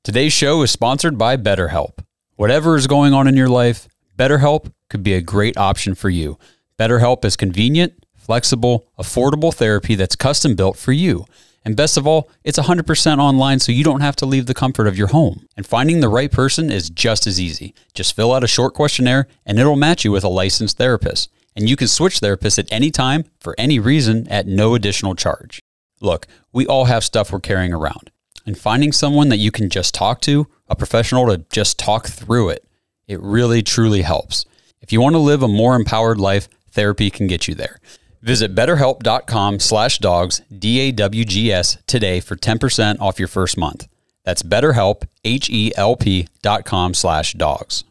Today's show is sponsored by BetterHelp. Whatever is going on in your life, BetterHelp could be a great option for you. BetterHelp is convenient, flexible, affordable therapy that's custom built for you. And best of all, it's 100% online, so you don't have to leave the comfort of your home. And finding the right person is just as easy. Just fill out a short questionnaire, and it'll match you with a licensed therapist. And you can switch therapists at any time, for any reason, at no additional charge. Look, we all have stuff we're carrying around. And finding someone that you can just talk to, a professional to just talk through it, it really, truly helps. If you want to live a more empowered life, therapy can get you there. Visit betterhelp.com/dogs, DAWGS, today for 10% off your first month. That's BetterHelp, HELP.com/dogs.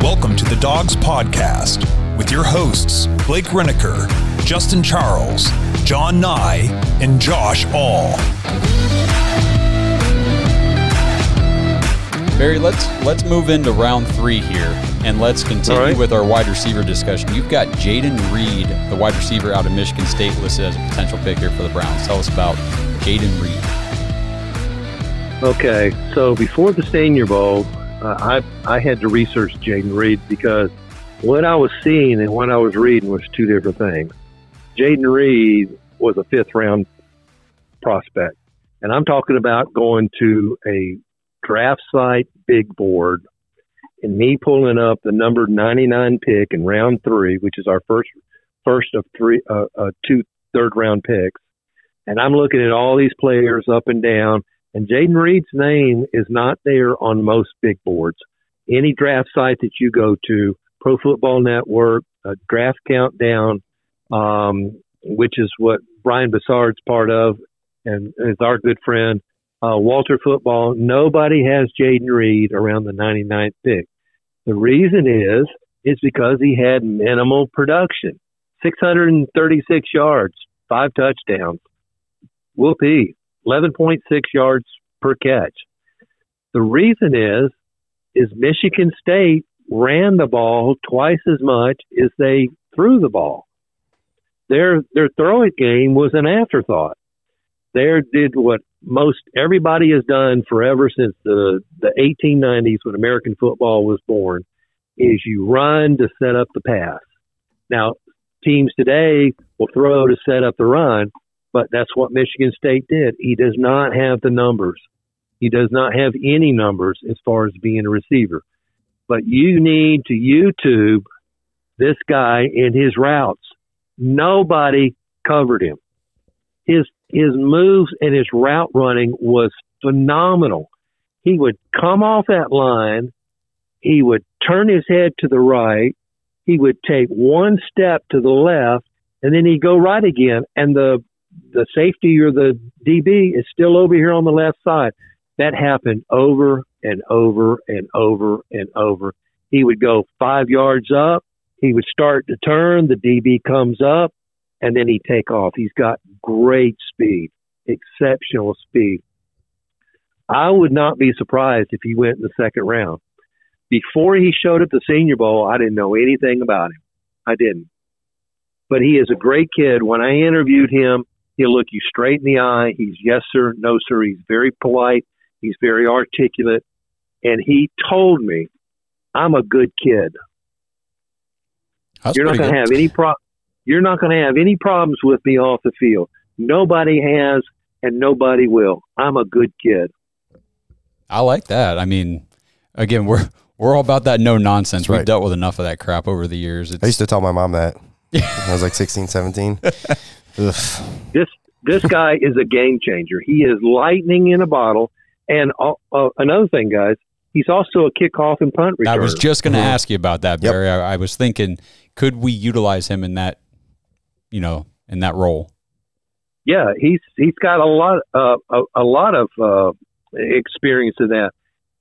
Welcome to the Dawgs Podcast with your hosts, Blake Reneker, Justin Charles, John Nye, and Josh All. Barry, let's move into round 3 here, and let's continue with our wide receiver discussion. You've got Jayden Reed, the wide receiver out of Michigan State, listed as a potential pick here for the Browns. Tell us about Jayden Reed. Okay, so before the Senior Bowl, I had to research Jayden Reed because what I was seeing and what I was reading was two different things. Jayden Reed was a 5th-round prospect, and I'm talking about going to a draft site big board and me pulling up the number 99 pick in round 3, which is our first of 2 third-round picks, and I'm looking at all these players up and down. And Jayden Reed's name is not there on most big boards. Any draft site that you go to, Pro Football Network, Draft Countdown, which is what Brian Bassard's part of, and is our good friend, Walter Football, nobody has Jayden Reed around the 99th pick. The reason is because he had minimal production. 636 yards, 5 touchdowns. Whoopee. 11.6 yards per catch. The reason is Michigan State ran the ball twice as much as they threw the ball. Their throwing game was an afterthought. They did what most everybody has done forever since the 1890s when American football was born, is you run to set up the pass. Now, teams today will throw to set up the run, but that's what Michigan State did. He does not have the numbers. He does not have any numbers as far as being a receiver. But you need to YouTube this guy in his routes. Nobody covered him. His moves and his route running was phenomenal. He would come off that line. He would turn his head to the right. He would take one step to the left, and then he'd go right again. And the safety or the DB is still over here on the left side. That happened over and over and over and over. He would go 5 yards up. He would start to turn. The DB comes up, and then he'd take off. He's got great speed, exceptional speed. I would not be surprised if he went in the 2nd round. Before he showed up at the Senior Bowl, I didn't know anything about him. I didn't. But he is a great kid. When I interviewed him, he'll look you straight in the eye. He's yes, sir, no, sir. He's very polite. He's very articulate. And he told me, I'm a good kid. You're not going to have any You're not going to have any problems with me off the field. Nobody has, and nobody will. I'm a good kid. I like that. I mean, again, we're all about that no nonsense. We've dealt with enough of that crap over the years. I used to tell my mom that when I was like 16, 17. This guy is a game changer. He is lightning in a bottle. And another thing, guys, he's also a kickoff and punt returner. I was just going to ask you about that, Barry. Yep. I was thinking, could we utilize him in that, in that role? Yeah, he's got a lot of experience in that.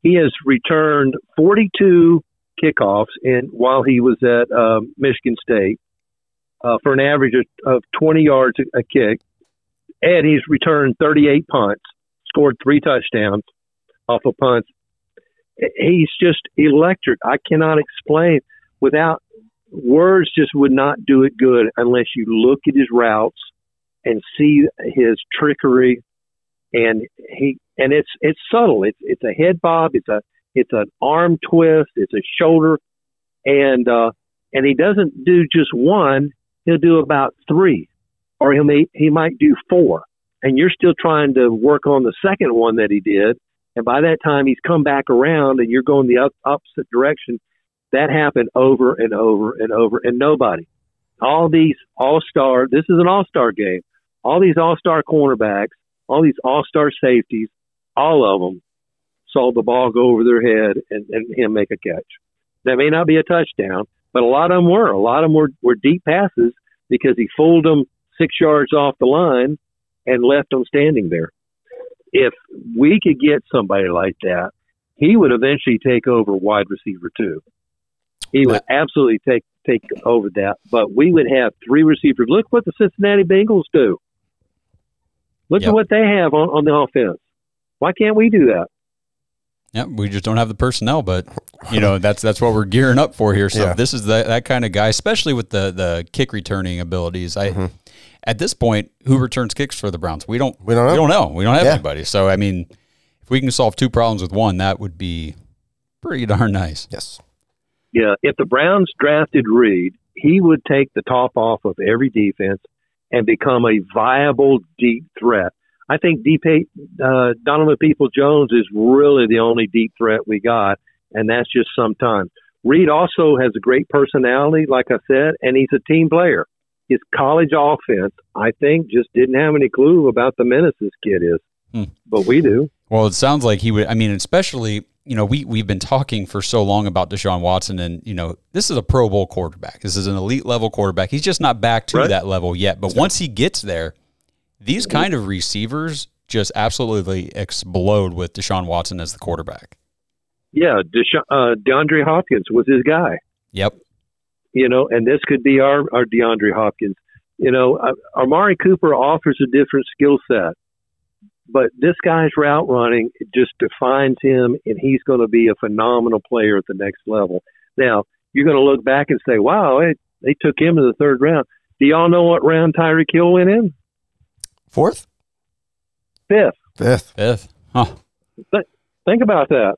He has returned 42 kickoffs while he was at Michigan State for an average of 20 yards a kick, and he's returned 38 punts, scored 3 touchdowns off of punts. He's just electric. I cannot explain without words just would not do it good unless you look at his routes and see his trickery. And it's subtle. It's a head bob. It's an arm twist. It's a shoulder. And he doesn't do just one. He'll do about three, or he might do four. And you're still trying to work on the second one that he did. And by that time, he's come back around and you're going the opposite direction. That happened over and over and over. And nobody, all these all-star, this is an all-star game. All these all-star cornerbacks, all these all-star safeties, all of them saw the ball go over their head and him make a catch. That may not be a touchdown, but a lot of them were. A lot of them were deep passes because he fooled them 6 yards off the line and left them standing there. If we could get somebody like that, he would eventually take over wide receiver 2. He would absolutely take over that. But we would have 3 receivers. Look what the Cincinnati Bengals do. Look at what they have on the offense. Why can't we do that? Yeah, we just don't have the personnel, but that's what we're gearing up for here. So this is that kind of guy, especially with the kick returning abilities. At this point, who returns kicks for the Browns? We don't know. We don't have anybody. So I mean, if we can solve 2 problems with one, that would be pretty darn nice. Yes. Yeah, if the Browns drafted Reed, he would take the top off of every defense and become a viable deep threat. I think Donovan Peoples-Jones is really the only deep threat we got, and that's just sometimes. Reed also has a great personality, like I said, and he's a team player. His college offense, I think, just didn't have any clue about the menace this kid is, but we do. Well, it sounds like he would. I mean, especially, we've been talking for so long about Deshaun Watson, and, this is a Pro Bowl quarterback. This is an elite level quarterback. He's just not back to that level yet. But once he gets there, these kind of receivers just absolutely explode with Deshaun Watson as the quarterback. Yeah, DeAndre Hopkins was his guy. Yep. And this could be our DeAndre Hopkins. Amari Cooper offers a different skill set. But this guy's route running just defines him, and he's going to be a phenomenal player at the next level. Now, you're going to look back and say, wow, they took him in the 3rd round. Do y'all know what round Tyreek Hill went in? 4th? 5th. Huh. Think about that.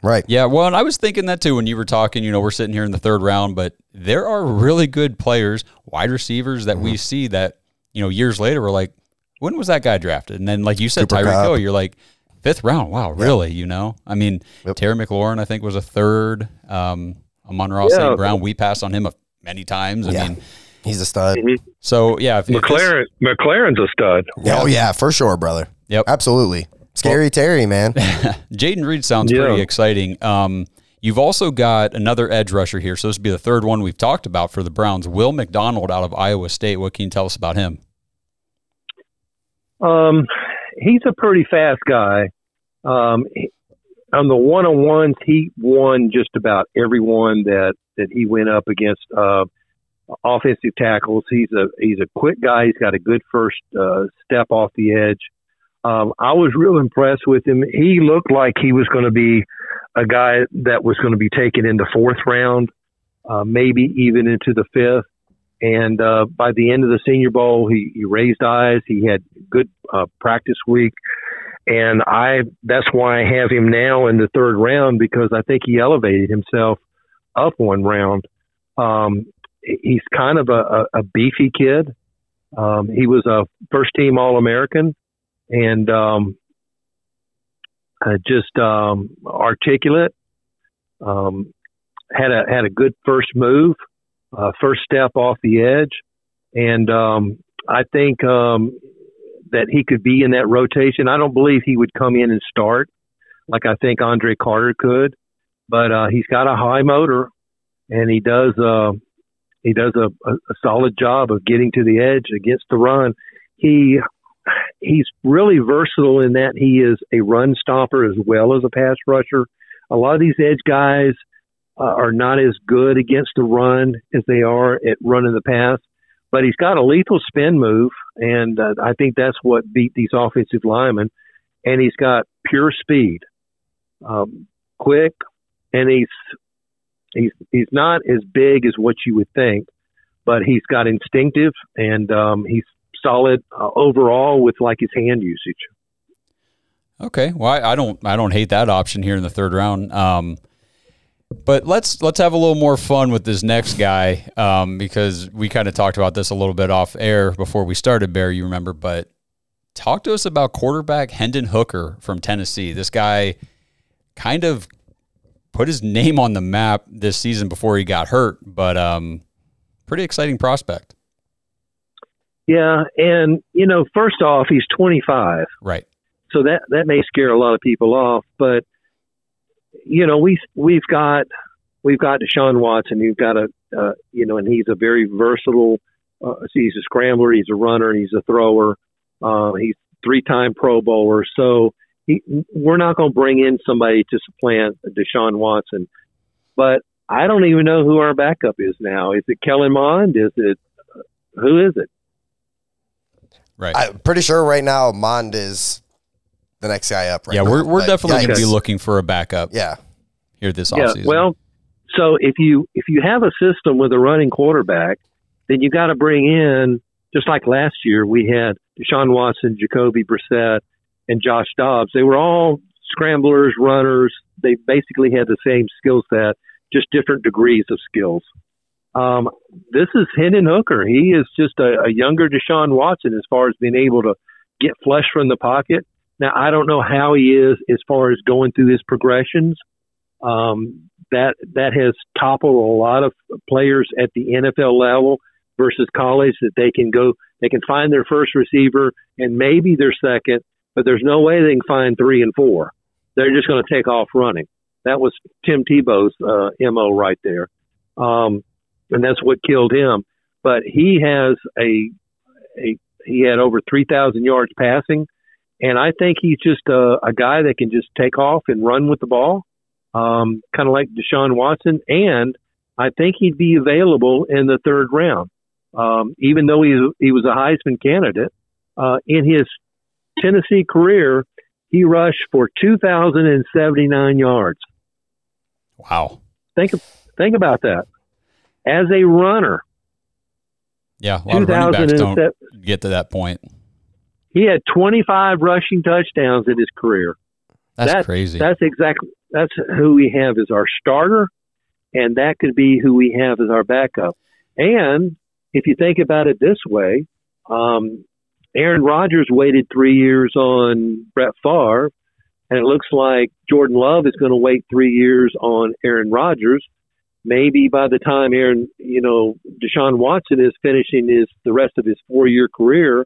Right. Yeah, well, and I was thinking that too when you were talking, we're sitting here in the 3rd round, but there are really good players, wide receivers that we see that, years later we're like, when was that guy drafted? And then, like you said, Tyreek Hill, you're like, 5th round. Wow, really? I mean, Terry McLaurin, I think, was a 3rd. Amon-Ra St. Brown, we passed on him many times. I mean, he's a stud. So, yeah. McLaren's a stud. Oh, yeah, for sure, brother. Yep. Absolutely. Scary Terry, man. Jayden Reed sounds pretty exciting. You've also got another edge rusher here. So this would be the 3rd one we've talked about for the Browns. Will McDonald out of Iowa State. What can you tell us about him? He's a pretty fast guy. On the one-on-ones, he won just about everyone that he went up against. Offensive tackles. He's a quick guy. He's got a good first step off the edge. I was real impressed with him. He looked like he was going to be a guy that was going to be taken in the 4th round, maybe even into the 5th. And by the end of the Senior Bowl, he raised eyes. He had good practice week. And that's why I have him now in the 3rd round, because I think he elevated himself up 1 round. He's kind of a beefy kid. He was a first-team All-American and just articulate. Had a good first move, first step off the edge, and I think that he could be in that rotation. I don't believe he would come in and start like I think Andre Carter could, but he's got a high motor, and he does a solid job of getting to the edge against the run. He's really versatile in that he is a run stopper as well as a pass rusher. A lot of these edge guys are not as good against the run as they are at running the pass, but he's got a lethal spin move, and I think that's what beat these offensive linemen. And he's got pure speed, quick, and He's not as big as what you would think, but he's got instinctive and he's solid overall with like his hand usage. Okay, well, I don't hate that option here in the third round. But let's have a little more fun with this next guy because we kind of talked about this a little bit off air before we started, Barry, you remember. But talk to us about quarterback Hendon Hooker from Tennessee. This guy kind of put his name on the map this season before he got hurt, but pretty exciting prospect. Yeah, and, first off, he's 25. Right. So that may scare a lot of people off, but we've got Deshaun Watson. You've got and he's a very versatile. He's a scrambler. He's a runner. He's a thrower. He's 3-time Pro Bowler. So we're not going to bring in somebody to supplant Deshaun Watson. But I don't even know who our backup is now. Is it Kellen Mond? Who is it? Right. I'm pretty sure right now Mond is the next guy up. Right now. We're definitely going to be looking for a backup. Yeah. Here this offseason. Well, so if you have a system with a running quarterback, then you got to bring in, just like last year, we had Deshaun Watson, Jacoby Brissett, and Josh Dobbs. They were all scramblers, runners. They basically had the same skill set, just different degrees of skills. This is Hendon Hooker. He is just a younger Deshaun Watson as far as being able to get flush from the pocket. Now, I don't know how he is as far as going through his progressions. That has toppled a lot of players at the NFL level versus college, that they can find their first receiver and maybe their second, but there's no way they can find 3 and 4. They're just going to take off running. That was Tim Tebow's MO right there. And that's what killed him. But he has he had over 3,000 yards passing, and I think he's just a guy that can just take off and run with the ball, kind of like Deshaun Watson. And I think he'd be available in the third round, even though he was a Heisman candidate. In his Tennessee career, he rushed for 2,079 yards. Wow! Think about that. As a runner, yeah, a lot of running backs don't get to that point. He had 25 rushing touchdowns in his career. That's crazy. That's who we have as our starter, and that could be who we have as our backup. And if you think about it this way, Aaron Rodgers waited 3 years on Brett Favre, and it looks like Jordan Love is going to wait 3 years on Aaron Rodgers. Maybe by the time Deshaun Watson is finishing the rest of his 4-year career,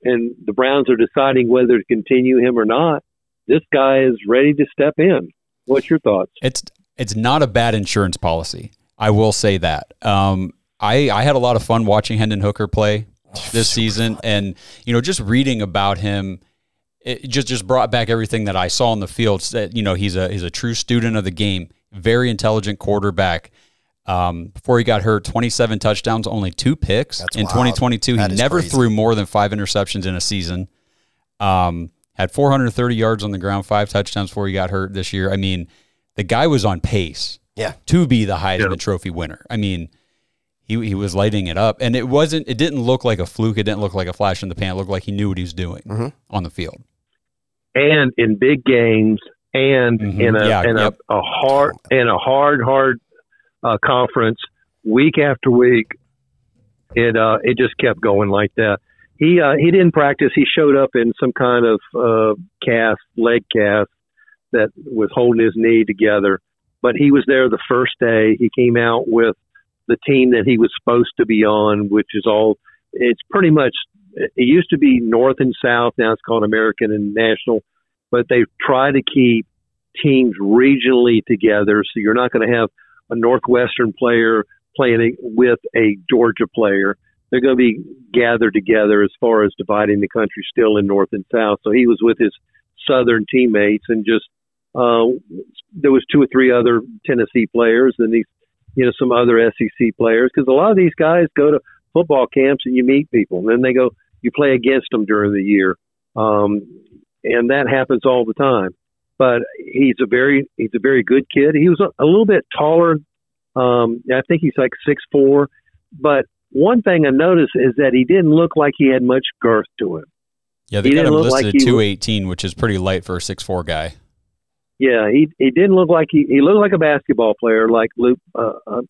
and the Browns are deciding whether to continue him or not, this guy is ready to step in. What's your thoughts? It's not a bad insurance policy. I will say that. I had a lot of fun watching Hendon Hooker play this season, and just reading about him, it just brought back everything that I saw on the field. He's a true student of the game, very intelligent quarterback. Before he got hurt, 27 touchdowns, only 2 picks. That's in wild. 2022. He never threw more than 5 interceptions in a season. Had 430 yards on the ground, 5 touchdowns before he got hurt this year. I mean, the guy was on pace to be the Heisman Trophy winner. I mean, he was lighting it up, and it didn't look like a fluke. It didn't look like a flash in the pan. It looked like he knew what he was doing on the field. And in big games, and in a hard conference, week after week, it just kept going like that. He didn't practice. He showed up in some kind of leg cast that was holding his knee together. But he was there the first day. He came out with the team that he was supposed to be on, which is it's pretty much, it used to be North and South. Now it's called American and National. But they try to keep teams regionally together. So you're not going to have a Northwestern player playing with a Georgia player. They're going to be gathered together as far as dividing the country still in North and South. So he was with his Southern teammates, and just there was 2 or 3 other Tennessee players, and some other SEC players, because a lot of these guys go to football camps and you meet people, and then you play against them during the year, and that happens all the time. But he's a very good kid. He was a little bit taller I think he's like 6'4". But one thing I noticed is that he didn't look like he had much girth to him. Yeah, they got him listed at 218, which is pretty light for a 6'4" guy. Yeah, he didn't look like he looked like a basketball player like Luke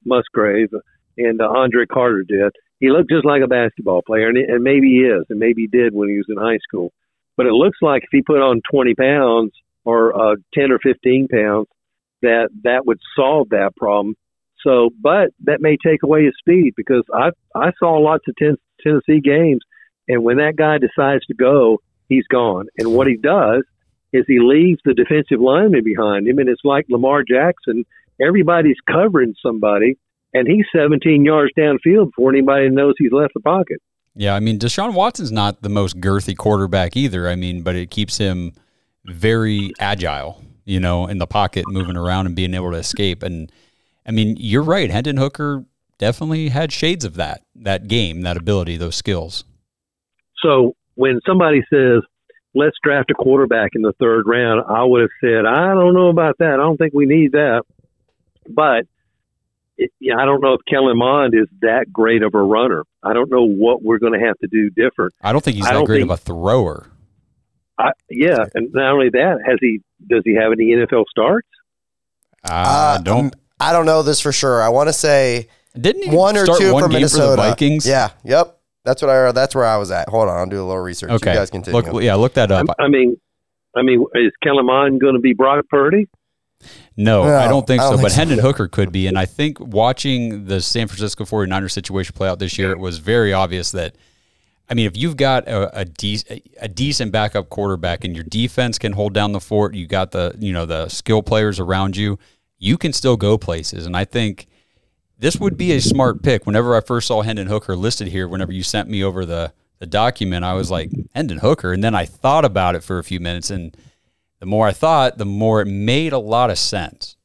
Musgrave and Andre Carter did. He looked just like a basketball player, and maybe he is, and maybe he did when he was in high school. But it looks like if he put on 20 pounds or 10 or 15 pounds, that would solve that problem. So, but that may take away his speed, because I saw lots of Tennessee games, and when that guy decides to go, he's gone. And what he does is he leaves the defensive lineman behind him, and it's like Lamar Jackson. Everybody's covering somebody, and he's 17 yards downfield before anybody knows he's left the pocket. Yeah, I mean, Deshaun Watson's not the most girthy quarterback either. I mean, but it keeps him very agile, in the pocket, moving around and being able to escape. And, I mean, you're right. Hendon Hooker definitely had shades of that game, that ability, those skills. So when somebody says, let's draft a quarterback in the third round, I would have said, I don't know about that. I don't think we need that. But I don't know if Kellen Mond is that great of a runner. I don't know what we're going to have to do different. I don't think he's that great of a thrower. Yeah, and not only that, does he have any NFL starts? I don't know this for sure. I want to say didn't he one or start two one for game Minnesota. For the Vikings? Yeah, yep. That's where I was at. Hold on, I'll do a little research. Okay, you guys continue. Look that up. I mean, is Kellen Mond going to be Brock Purdy? No, I don't think so. But so. Hendon Hooker could be. And I think watching the San Francisco 49ers situation play out this year, it was very obvious that, I mean, if you've got a decent backup quarterback and your defense can hold down the fort, you got the skill players around you, you can still go places. And I think this would be a smart pick. Whenever I first saw Hendon Hooker listed here, whenever you sent me over the document, I was like, Hendon Hooker? And then I thought about it for a few minutes, and the more I thought, the more it made a lot of sense.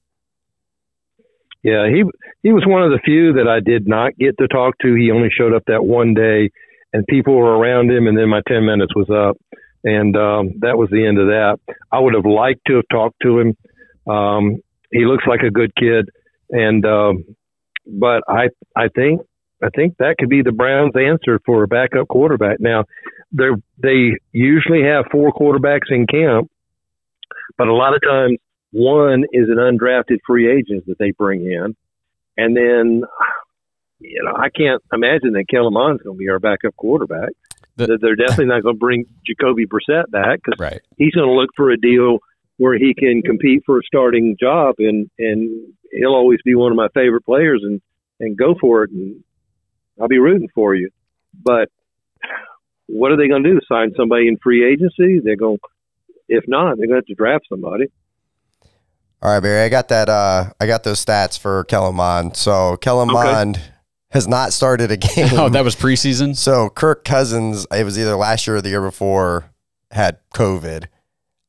Yeah, he was one of the few that I did not get to talk to. He only showed up that one day, and people were around him, and then my 10 minutes was up. And that was the end of that. I would have liked to have talked to him. He looks like a good kid, and but I think that could be the Browns' answer for a backup quarterback. Now, they usually have 4 quarterbacks in camp, but a lot of times one is an undrafted free agent that they bring in. And then, I can't imagine that Kellen Mond's going to be our backup quarterback. They're definitely not going to bring Jacoby Brissett back, because he's going to look for a deal where he can compete for a starting job, and he'll always be one of my favorite players, and go for it. And I'll be rooting for you. But what are they going to do? Sign somebody in free agency? If not, they're going to have to draft somebody. All right, Barry, I got that. I got those stats for Kellen Mond. So Kellen Mond has not started a game. Oh, that was preseason? So Kirk Cousins, it was either last year or the year before, had COVID.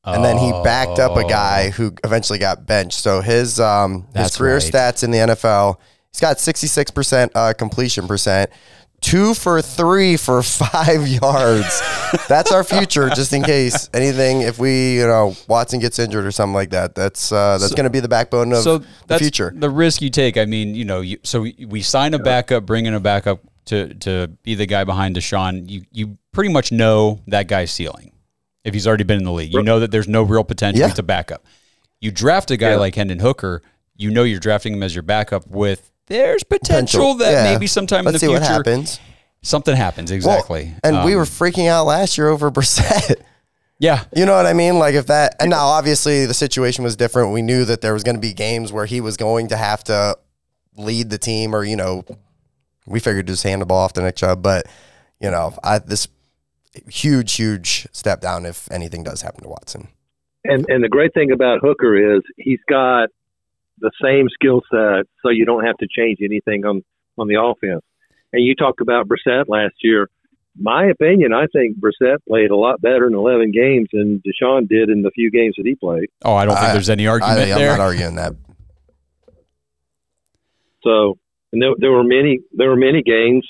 And then he backed up a guy who eventually got benched. So his career stats in the NFL, he's got 66% completion percent, 2 for 3 for 5 yards. That's our future, just in case anything. If Watson gets injured or something like that, that's going to be the backbone of the future. The risk you take. I mean, so we sign a backup, bring in a backup to be the guy behind Deshaun. You pretty much know that guy's ceiling. If he's already been in the league, you know that there's no real potential to backup. You draft a guy like Hendon Hooker, you're drafting him as your backup with there's potential that maybe sometime in the future happens. Something happens, exactly. Well, and we were freaking out last year over Brissett. Yeah. You know what I mean? Like and now obviously the situation was different. We knew that there was going to be games where he was going to have to lead the team, or, we figured just hand the ball off to Nick Chubb. But, this huge step down if anything does happen to Watson. And the great thing about Hooker is he's got the same skill set, so you don't have to change anything on the offense. And you talked about Brissett last year. My opinion, I think Brissett played a lot better in 11 games than Deshaun did in the few games that he played. Oh, I don't think there's any argument there. I'm not arguing that. So, and there were many games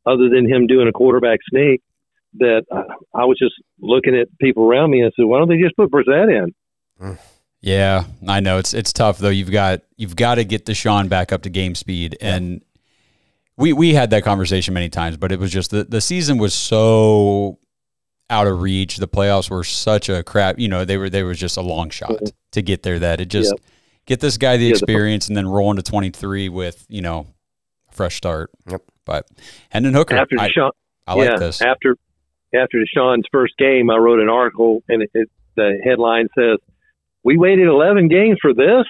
other than him doing a quarterback sneak that I was just looking at people around me and said, why don't they just put Brissett in? Yeah, I know it's tough though. You've got to get Deshaun back up to game speed, and we had that conversation many times. But it was just the season was so out of reach. The playoffs were such a crap. They were just a long shot to get there. That it just get this guy the experience and then roll into 23 with a fresh start. Yep. But Hendon Hooker, after Deshaun, I like this. After Deshaun's first game, I wrote an article, and the headline says, "We waited 11 games for this."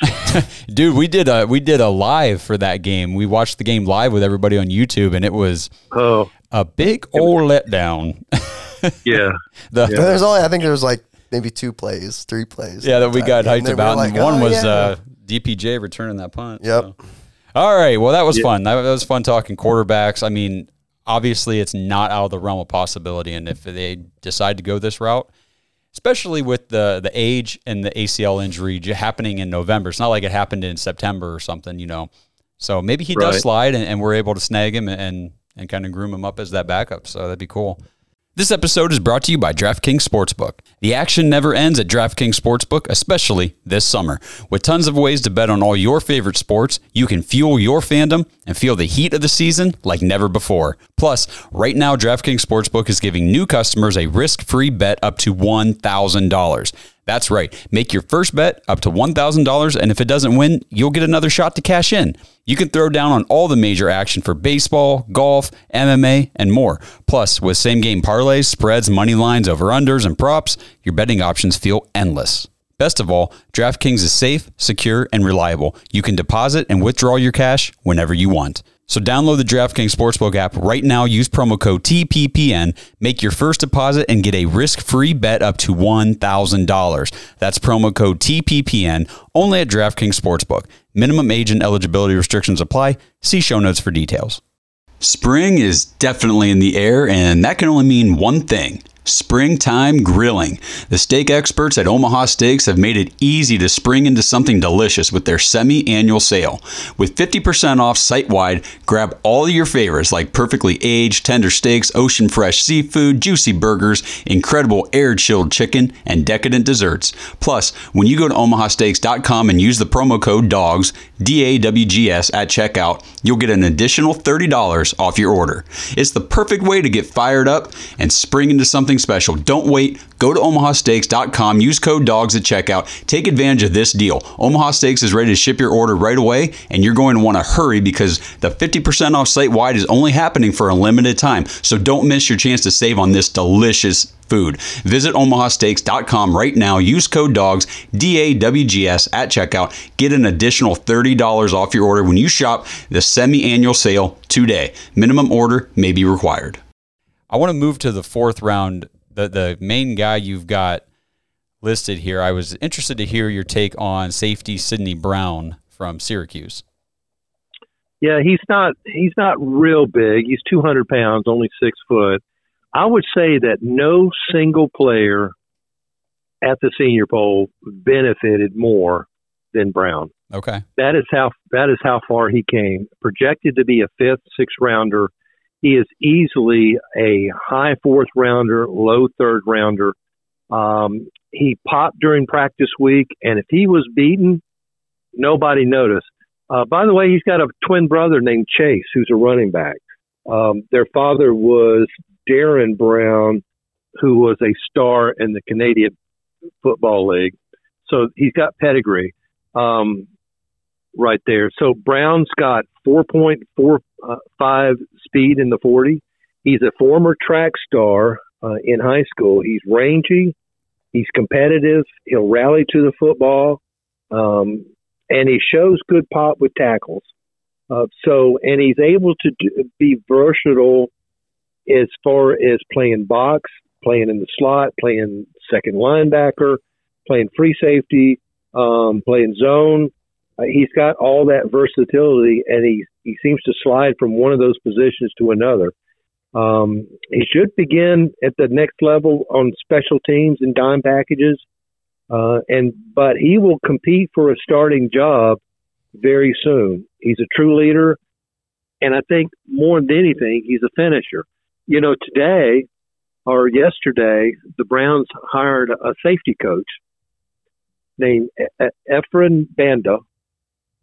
Dude, we did a live for that game. We watched the game live with everybody on YouTube, and it was a big old letdown. Yeah. There's only, I think there was like maybe 3 plays. Yeah, that we got hyped about. Like, and one was DPJ returning that punt. Yep. So. All right. Well, that was fun. That was fun talking quarterbacks. I mean, obviously it's not out of the realm of possibility. And if they decide to go this route, especially with the age and the ACL injury happening in November, it's not like it happened in September or something, So maybe he does slide and we're able to snag him and kind of groom him up as that backup. So that'd be cool. This episode is brought to you by DraftKings Sportsbook. The action never ends at DraftKings Sportsbook, especially this summer. With tons of ways to bet on all your favorite sports, you can fuel your fandom and feel the heat of the season like never before. Plus, right now, DraftKings Sportsbook is giving new customers a risk-free bet up to $1,000. That's right. Make your first bet up to $1,000, and if it doesn't win, you'll get another shot to cash in. You can throw down on all the major action for baseball, golf, MMA, and more. Plus, with same-game parlays, spreads, money lines, over-unders, and props, your betting options feel endless. Best of all, DraftKings is safe, secure, and reliable. You can deposit and withdraw your cash whenever you want. So download the DraftKings Sportsbook app right now. Use promo code TPPN. Make your first deposit and get a risk-free bet up to $1,000. That's promo code TPPN only at DraftKings Sportsbook. Minimum age and eligibility restrictions apply. See show notes for details. Spring is definitely in the air, and that can only mean one thing. Springtime grilling. The steak experts at Omaha Steaks have made it easy to spring into something delicious with their semi-annual sale. With 50% off site-wide, grab all of your favorites like perfectly aged tender steaks, ocean fresh seafood, juicy burgers, incredible air-chilled chicken, and decadent desserts. Plus, when you go to omahasteaks.com and use the promo code DAWGS, DAWGS at checkout, you'll get an additional $30 off your order. It's the perfect way to get fired up and spring into something special. Don't wait. Go to omahasteaks.com. Use code DAWGS at checkout. Take advantage of this deal. Omaha Steaks is ready to ship your order right away, and you're going to want to hurry because the 50% off site-wide is only happening for a limited time. So don't miss your chance to save on this delicious food. Visit omahasteaks.com right now. Use code DAWGS, DAWGS at checkout. Get an additional $30 off your order when you shop the semi-annual sale today. Minimum order may be required. I want to move to the fourth round. The main guy you've got listed here, I was interested to hear your take on safety Sidney Brown from Syracuse. Yeah, he's not real big. He's 200 pounds, only 6 foot. I would say that no single player at the Senior Bowl benefited more than Brown. Okay. That is how far he came. Projected to be a 5th, 6th rounder. He is easily a high 4th rounder, low 3rd rounder. He popped during practice week, and if he was beaten, nobody noticed. By the way, he's got a twin brother named Chase, who's a running back. Their father was Darren Brown, who was a star in the Canadian Football League. So he's got pedigree right there. So Brown's got 4.45 speed in the 40. He's a former track star in high school. He's rangy. He's competitive. He'll rally to the football. And he shows good pop with tackles. And he's able to be versatile as far as playing box, playing in the slot, playing second linebacker, playing free safety, playing zone. He's got all that versatility, and he seems to slide from one of those positions to another. He should begin at the next level on special teams and dime packages, but he will compete for a starting job very soon. He's a true leader, and I think more than anything, he's a finisher. You know, today or yesterday, the Browns hired a safety coach. named Efren Banda.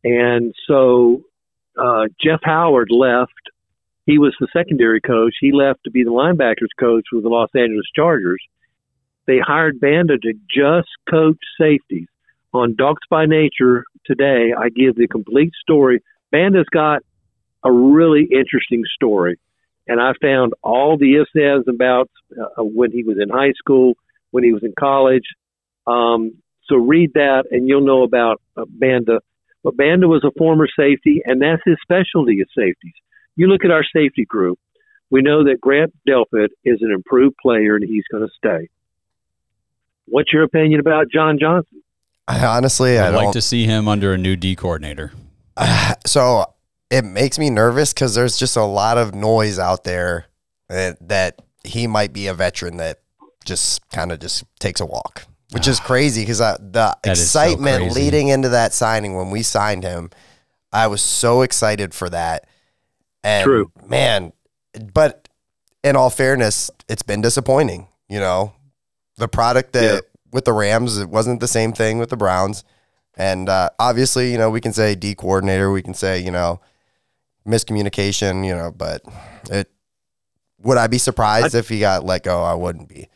And so Jeff Howard left. He was the secondary coach. He left to be the linebackers coach with the Los Angeles Chargers. They hired Banda to just coach safeties. On Dawgs By Nature today, I give the complete story. Banda's got a really interesting story. And I found all the ifs, ands, and buts when he was in high school, when he was in college. So read that, and you'll know about Banda. But Banda was a former safety, and that's his specialty is safeties. You look at our safety group, we know that Grant Delpit is an improved player, and he's going to stay. What's your opinion about John Johnson? I'd like to see him under a new D coordinator. So it makes me nervous because there's just a lot of noise out there that he might be a veteran that just kind of just takes a walk, which is crazy because the excitement leading into that signing when we signed him, I was so excited for that. And True. Man, but in all fairness, it's been disappointing. You know, the product that with the Rams, it wasn't the same thing with the Browns. And obviously, you know, we can say D coordinator, we can say, you know, miscommunication, you know, but would I be surprised if he got let go? I wouldn't be.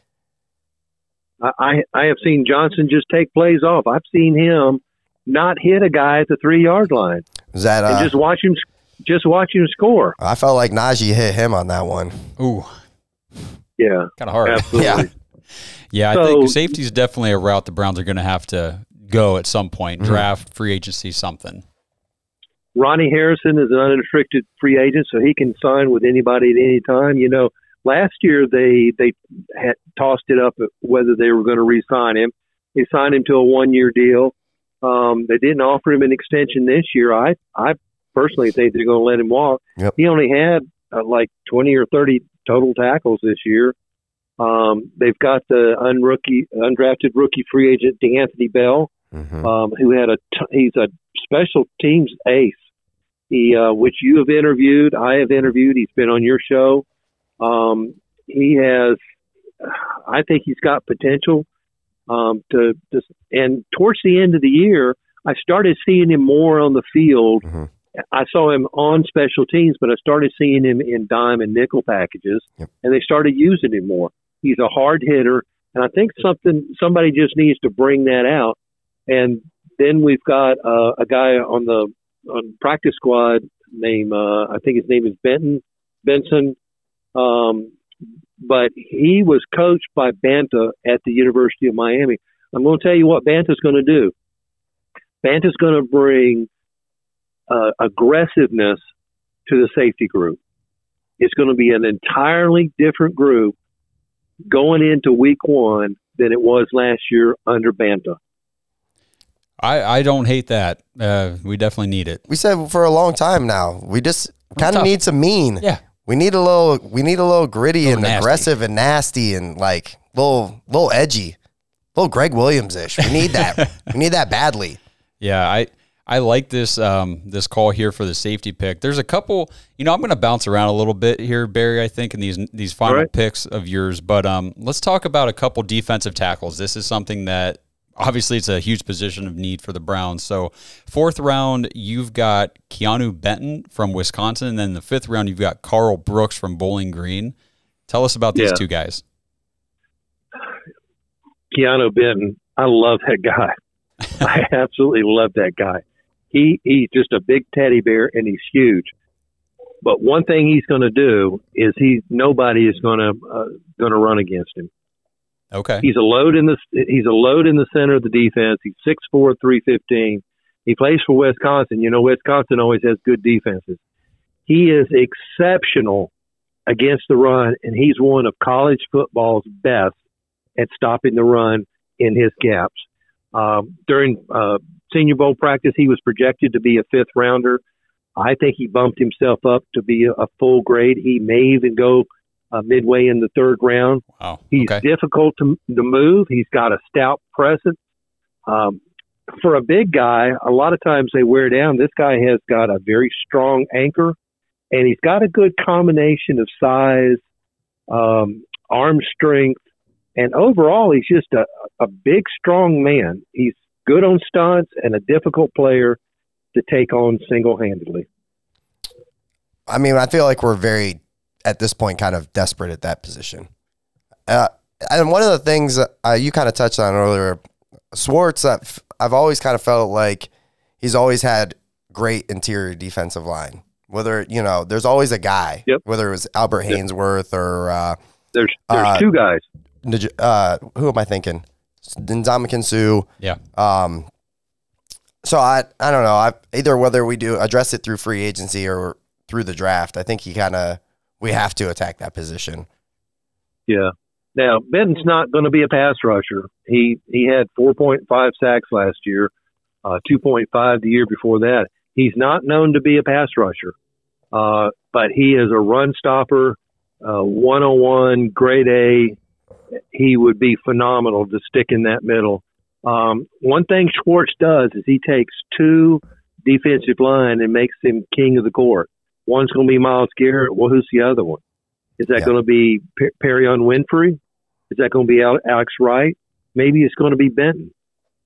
I have seen Johnson just take plays off. I've seen him not hit a guy at the 3-yard line. Is that and just watch him score. I felt like Najee hit him on that one. Ooh. Yeah. Kind of hard. Absolutely. Yeah, I think safety is definitely a route the Browns are going to have to go at some point. Draft, free agency, something. Ronnie Harrison is an unrestricted free agent, so he can sign with anybody at any time. You know, last year they had tossed it up whether they were going to re-sign him. They signed him to a 1-year deal. They didn't offer him an extension this year. I personally think they're going to let him walk. Yep. He only had like 20 or 30 total tackles this year. They've got the undrafted rookie free agent DeAnthony Bell, who had he's a special teams ace. He, which you have interviewed, I have interviewed. He's been on your show. He has, I think he's got potential. And towards the end of the year, I started seeing him more on the field. I saw him on special teams, but I started seeing him in dime and nickel packages, and they started using him more. He's a hard hitter, and I think somebody just needs to bring that out. And then we've got a guy on practice squad named I think his name is Benson, but he was coached by Banta at the University of Miami. I'm going to tell you what Banta's going to do. Banta's going to bring aggressiveness to the safety group. It's going to be an entirely different group going into week 1 than it was last year under Banta. I don't hate that. We definitely need it. We said for a long time now. We just kind of need some mean. Yeah. We need a little gritty and nasty. aggressive and nasty and like little edgy. Little Greg Williams-ish. We need that. We need that badly. Yeah, I like this this call here for the safety pick. There's a couple, I'm going to bounce around a little bit here, Barry, I think, in these final picks of yours. But let's talk about a couple defensive tackles. This is something that, obviously, it's a huge position of need for the Browns. So 4th round, you've got Keanu Benton from Wisconsin. And then the 5th round, you've got Karl Brooks from Bowling Green. Tell us about these two guys. Keanu Benton, I love that guy. I absolutely love that guy. He's just a big teddy bear, and he's huge. But one thing he's going to do is nobody is going to run against him. Okay. He's a load in the center of the defense. He's 6'4", 315. He plays for Wisconsin. Wisconsin always has good defenses. He is exceptional against the run, and he's one of college football's best at stopping the run in his gaps. During Senior Bowl practice, he was projected to be a 5th rounder. I think he bumped himself up to be a full grade. He may even go midway in the 3rd round. Wow. He's difficult to move. He's got a stout presence. For a big guy, a lot of times they wear down. This guy has got a very strong anchor, and he's got a good combination of size, arm strength, and overall he's just a big, strong man. He's good on stunts and a difficult player to take on single-handedly. I mean, I feel like we're very, at this point, kind of desperate at that position. And one of the things you kind of touched on earlier, Schwartz, I've always kind of felt like he's always had great interior defensive line. Whether, there's always a guy, whether it was Albert Hainsworth or... there's two guys. Who am I thinking? Ndamukong Suh. Yeah. So I don't know. Either whether we do address it through free agency or through the draft, I think we have to attack that position. Yeah. Now, Benton's not going to be a pass rusher. He had 4.5 sacks last year, 2.5 the year before that. He's not known to be a pass rusher, but he is a run stopper, 101, grade A. He would be phenomenal to stick in that middle. One thing Schwartz does is he takes two defensive line and makes him king of the court. One's going to be Myles Garrett. Well, who's the other one? Is that going to be Perion Winfrey? Is that going to be Alex Wright? Maybe it's going to be Benton.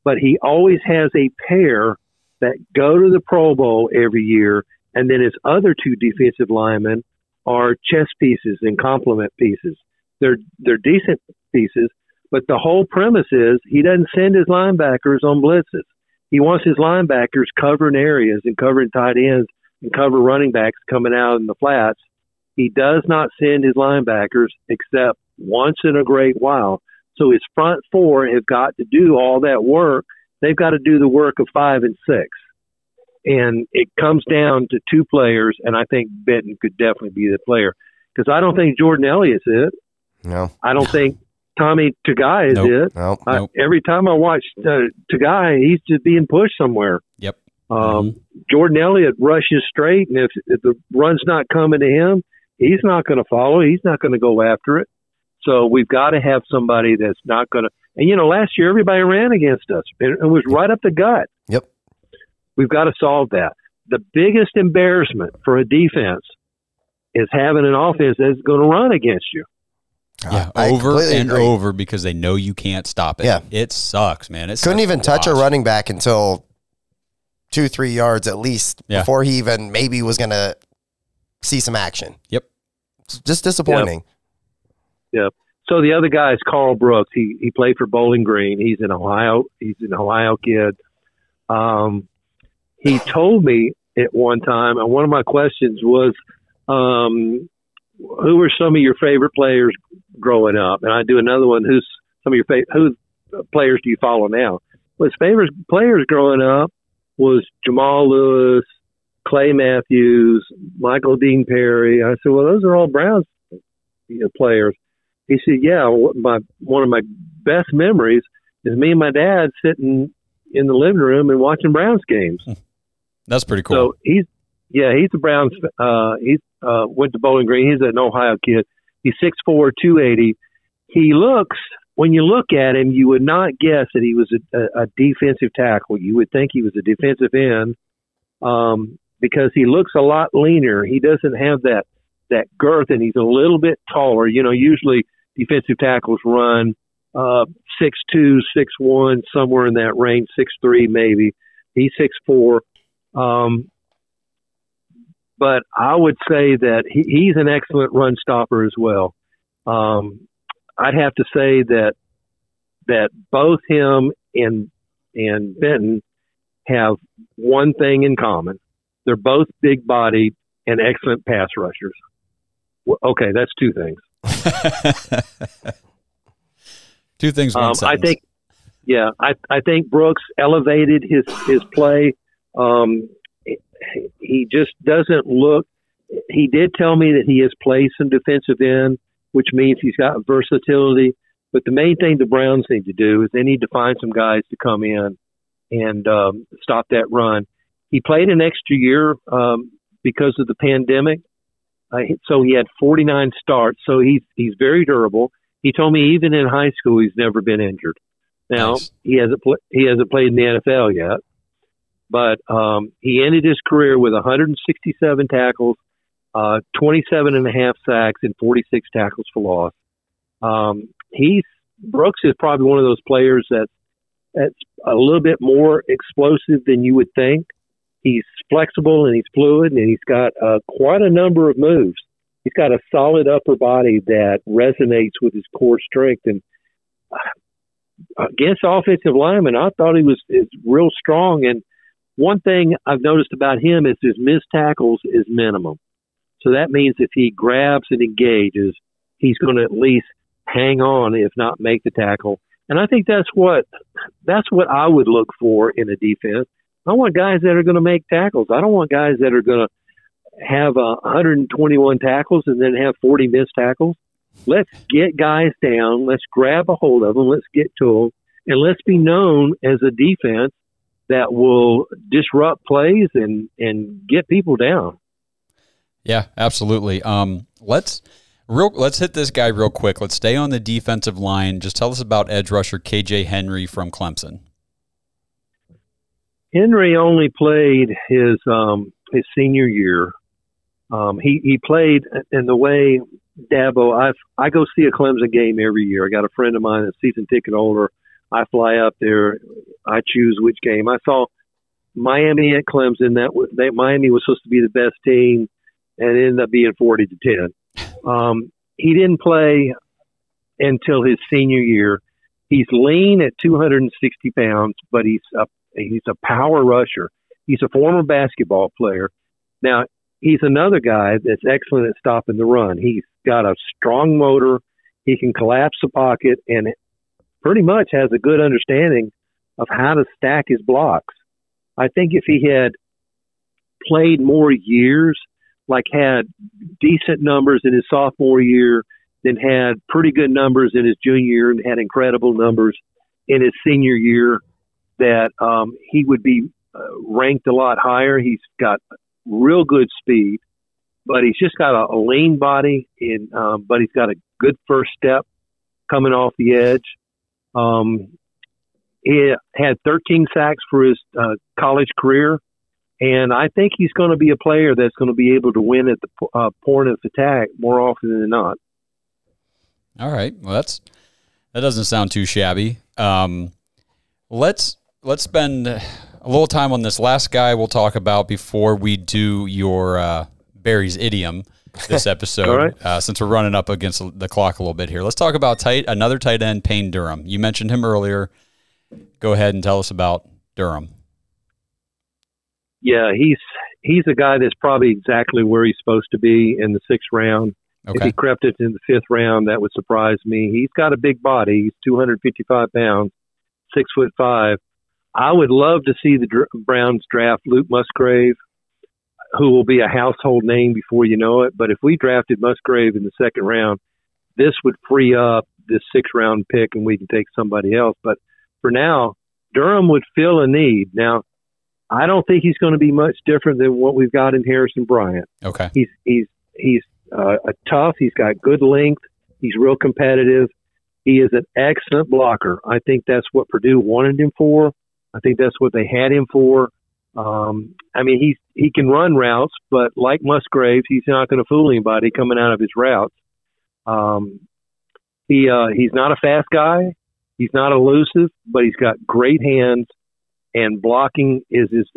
But he always has a pair that go to the Pro Bowl every year, and then his other two defensive linemen are chess pieces and complement pieces. They're decent pieces, but the whole premise is he doesn't send his linebackers on blitzes. He wants his linebackers covering areas and covering tight ends and cover running backs coming out in the flats. He does not send his linebackers except once in a great while. So his front four have got to do all that work. They've got to do the work of 5 and 6. And it comes down to two players, and I think Benton could definitely be the player. Because I don't think Jordan Elliott's it. No. I don't think Tommy Tagai is it. Nope. Every time I watch Tagai, he's just being pushed somewhere. Yep. Jordan Elliott rushes straight, and if the run's not coming to him, he's not going to follow. He's not going to go after it. So we've got to have somebody that's not going to. And, last year everybody ran against us. It was right up the gut. Yep. We've got to solve that. The biggest embarrassment for a defense is having an offense that's going to run against you. Yeah, over and over because they know you can't stop it. Yeah. It sucks, man. Couldn't even touch a running back until 2-3 yards at least before he even maybe was going to see some action. Yep. It's just disappointing. Yep. So the other guy is Karl Brooks. He played for Bowling Green. He's an Ohio kid. He told me at one time, and one of my questions was, who were some of your favorite players growing up? And I do another one. Who's some of your favorite? Who players do you follow now? Well, his favorite players growing up was Jamal Lewis, Clay Matthews, Michael Dean Perry. I said, well, those are all Browns players. He said, yeah, one of my best memories is me and my dad sitting in the living room and watching Browns games. That's pretty cool. So he's a Browns. He went to Bowling Green. He's an Ohio kid. He's 6'4", 280. He looks, when you look at him, you would not guess that he was a defensive tackle. You would think he was a defensive end because he looks a lot leaner. He doesn't have that girth, and he's a little bit taller. Usually defensive tackles run 6'2", 6'1", somewhere in that range, 6'3", maybe. He's 6'4". But I would say that he's an excellent run stopper as well. I'd have to say that both him and Benton have one thing in common. They're both big-bodied and excellent pass rushers. Well, okay, that's two things. Two things, one sentence. I think Brooks elevated his play. He just doesn't look. He did tell me that he has played some defensive end, which means he's got versatility. But the main thing the Browns need to do is they need to find some guys to come in and stop that run. He played an extra year because of the pandemic. So he had 49 starts. So he's very durable. He told me even in high school he's never been injured. Now nice. He hasn't played in the NFL yet, but he ended his career with 167 tackles, 27.5 sacks, and 46 tackles for loss. Brooks is probably one of those players that's a little bit more explosive than you would think. He's flexible and he's fluid, and he's got quite a number of moves. He's got a solid upper body that resonates with his core strength. And against offensive linemen, I thought is real strong. And one thing I've noticed about him is his missed tackles is minimum. So that means if he grabs and engages, he's going to at least hang on, if not make the tackle. And I think that's what I would look for in a defense. I want guys that are going to make tackles. I don't want guys that are going to have 121 tackles and then have 40 missed tackles. Let's get guys down. Let's grab a hold of them. Let's get to them. And let's be known as a defense that will disrupt plays and get people down. Yeah, absolutely. Let's hit this guy real quick. Let's stay on the defensive line. Just tell us about edge rusher KJ Henry from Clemson. Henry only played his senior year. He played in the way, Dabo, I go see a Clemson game every year. I got a friend of mine that's season ticket holder. I fly up there. I choose which game. I saw Miami at Clemson. Miami was supposed to be the best team, and it ended up being 40-10. He didn't play until his senior year. He's lean at 260 pounds, but he's a power rusher. He's a former basketball player. Now, he's another guy that's excellent at stopping the run. He's got a strong motor. He can collapse the pocket and pretty much has a good understanding of how to stack his blocks. I think if he had played more years, like had decent numbers in his sophomore year, then had pretty good numbers in his junior year and had incredible numbers in his senior year, that he would be ranked a lot higher. He's got real good speed, but he's just got a lean body, but he's got a good first step coming off the edge. He had 13 sacks for his college career, and I think he's going to be a player that's going to be able to win at the point of attack more often than not. All right. Well, that doesn't sound too shabby. Let's spend a little time on this last guy we'll talk about before we do your Barry's idiom this episode. All right. Since we're running up against the clock a little bit here. Let's talk about another tight end, Payne Durham. You mentioned him earlier. Go ahead and tell us about Durham. Yeah, he's a guy that's probably exactly where he's supposed to be in the 6th round. Okay. If he crept it in the 5th round, that would surprise me. He's got a big body. He's 255 pounds, 6'5". I would love to see the Browns draft Luke Musgrave, who will be a household name before you know it. But if we drafted Musgrave in the 2nd round, this would free up this 6th round pick and we can take somebody else. But for now, Durham would fill a need. Now, I don't think he's going to be much different than what we've got in Harrison Bryant. Okay. He's a tough. He's got good length. He's real competitive. He is an excellent blocker. I think that's what Purdue wanted him for. I think that's what they had him for. I mean, he can run routes, but like Musgrave, he's not going to fool anybody coming out of his routes. He's not a fast guy. He's not elusive, but he's got great hands, and blocking is his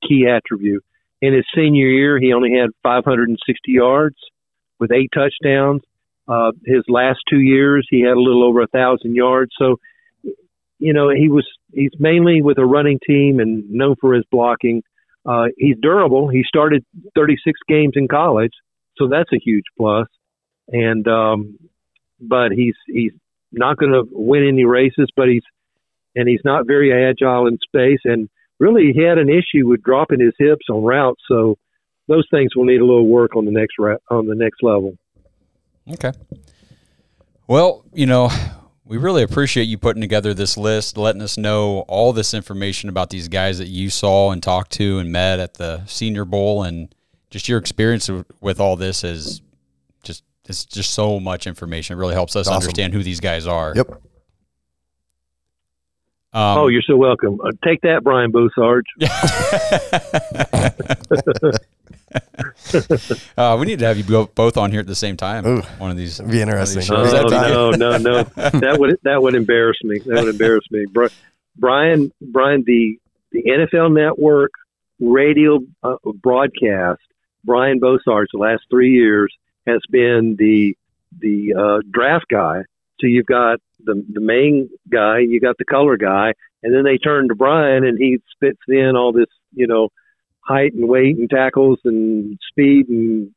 key attribute. In his senior year, he only had 560 yards with 8 touchdowns. His last 2 years, he had a little over 1,000 yards. So, you know, he's mainly with a running team and known for his blocking. He's durable. He started 36 games in college, so that's a huge plus. And but he's not going to win any races, but he's not very agile in space. And really, he had an issue with dropping his hips on routes. So those things will need a little work on the next level. Okay. Well, you know, we really appreciate you putting together this list, letting us know all this information about these guys that you saw and talked to and met at the Senior Bowl, and just your experience with all this is it's just so much information. It really helps us understand who these guys are. Yep. You're so welcome. Take that, Brian Boussard. We need to have you both on here at the same time. Ooh, one of these. That'd be interesting. No. That would embarrass me. That would embarrass me. Brian, the NFL Network radio broadcast, Brian Bosarge, the last 3 years has been the draft guy. So you've got the main guy, you got the color guy, and then they turn to Brian and he spits in all this, height and weight and tackles and speed and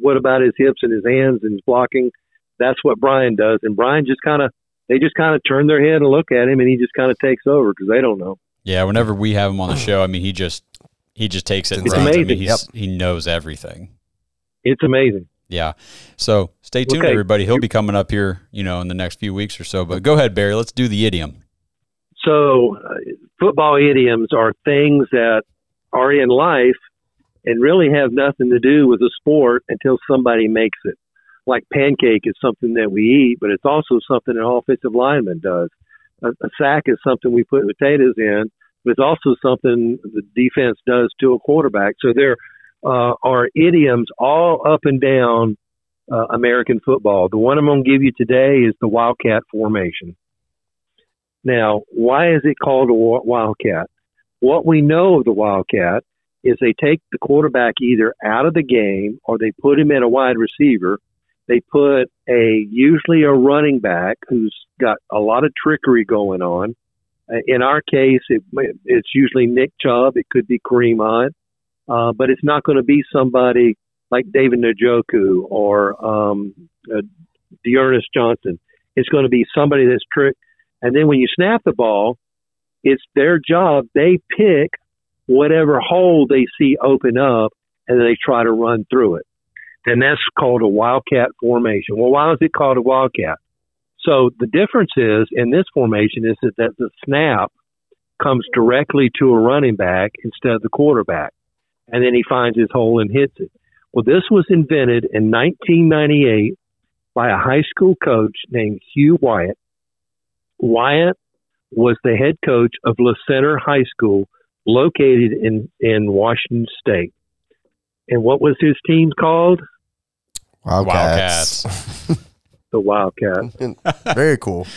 what about his hips and his hands and his blocking. That's what Brian does. And Brian they just kind of turn their head and look at him, and he just kind of takes over because they don't know. Yeah, whenever we have him on the show, I mean, he just takes it. It's amazing. I mean, he knows everything. It's amazing. Yeah. So stay tuned, everybody. He'll be coming up here, in the next few weeks or so. But go ahead, Barry. Let's do the idiom. So football idioms are things that are in life and really have nothing to do with the sport until somebody makes it. Like pancake is something that we eat, but it's also something an offensive lineman does. A sack is something we put potatoes in, but it's also something the defense does to a quarterback. So there are idioms all up and down American football. The one I'm going to give you today is the Wildcat Formation. Now, why is it called a Wildcat? What we know of the Wildcat is they take the quarterback either out of the game or they put him in a wide receiver. They put usually a running back who's got a lot of trickery going on. In our case, it's usually Nick Chubb. It could be Kareem Hunt. But it's not going to be somebody like David Njoku or Dearness Johnson. It's going to be somebody that's tricked. And then when you snap the ball, it's their job. They pick whatever hole they see open up, and they try to run through it. And that's called a Wildcat Formation. Well, why is it called a Wildcat? So the difference is in this formation is that the snap comes directly to a running back instead of the quarterback. And then he finds his hole and hits it. Well, this was invented in 1998 by a high school coach named Hugh Wyatt. Wyatt was the head coach of La Center High School located in Washington State. And what was his team called? Wildcats. The Wildcats. Very cool.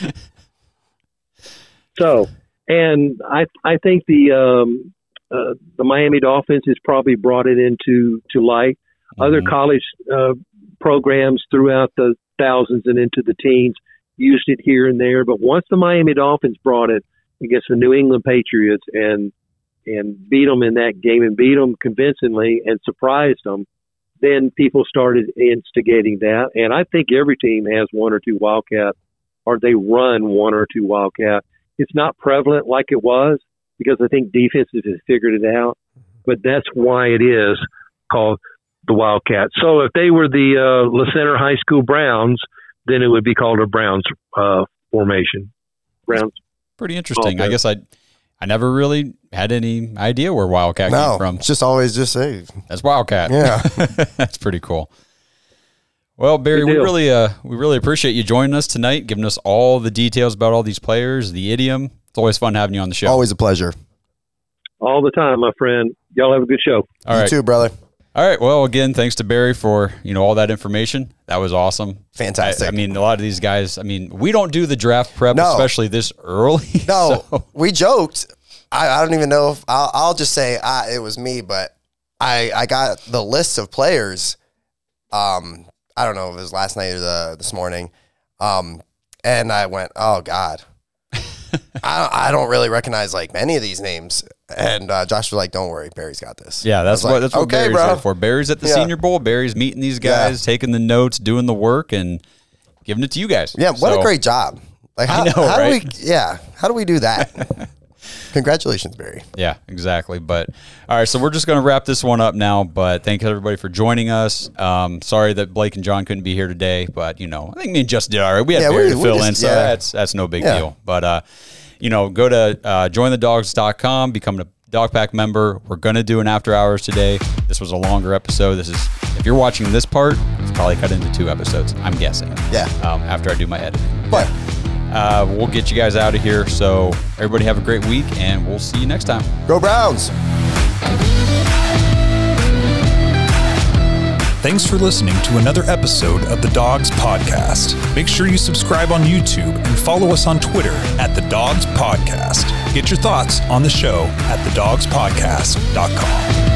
So, and I think the Miami Dolphins has probably brought it into light. Other college programs throughout the thousands and into the teens used it here and there. But once the Miami Dolphins brought it against the New England Patriots and beat them in that game and beat them convincingly and surprised them, then people started instigating that. And I think every team has one or two Wildcat, or they run one or two Wildcat. It's not prevalent like it was because I think defenses have figured it out, but that's why it is called the Wildcat. So if they were the La Center High School Browns, then it would be called a Browns formation. Browns. Pretty interesting. I guess I never really had any idea where Wildcat came from. It's just always just say that's Wildcat. Yeah. That's pretty cool. Well, Barry, we really appreciate you joining us tonight, giving us all the details about all these players, the idiom. It's always fun having you on the show. Always a pleasure. All the time, my friend. Y'all have a good show. All right. You too, brother. All right. Well, again, thanks to Barry for, all that information. That was awesome. Fantastic. I mean, a lot of these guys, we don't do the draft prep, especially this early. No, we joked. I don't even know if I'll just say it was me, but I got the list of players. I don't know if it was last night or this morning. And I went, oh God, I don't really recognize many of these names. And Josh was like, don't worry, Barry's got this. Yeah, that's what okay, Barry's there for. Barry's at the Senior Bowl. Barry's meeting these guys, taking the notes, doing the work, and giving it to you guys. Yeah, what a great job. How do we do that? Congratulations, Barry. Yeah, exactly. But all right, so we're just going to wrap this one up now. But thank everybody for joining us. Sorry that Blake and John couldn't be here today, but I think me and Justin did all right. We had Barry to fill in, so that's no big deal. But go to jointhedogs.com, become a Dog Pack member. We're going to do an after hours today. This was a longer episode. If you're watching this part, it's probably cut into 2 episodes, I'm guessing. Yeah. After I do my editing. But we'll get you guys out of here. So everybody have a great week, and we'll see you next time. Go Browns. Thanks for listening to another episode of the Dawgs Podcast. Make sure you subscribe on YouTube and follow us on Twitter @the Dawgs Podcast. Get your thoughts on the show at thedawgspodcast.com.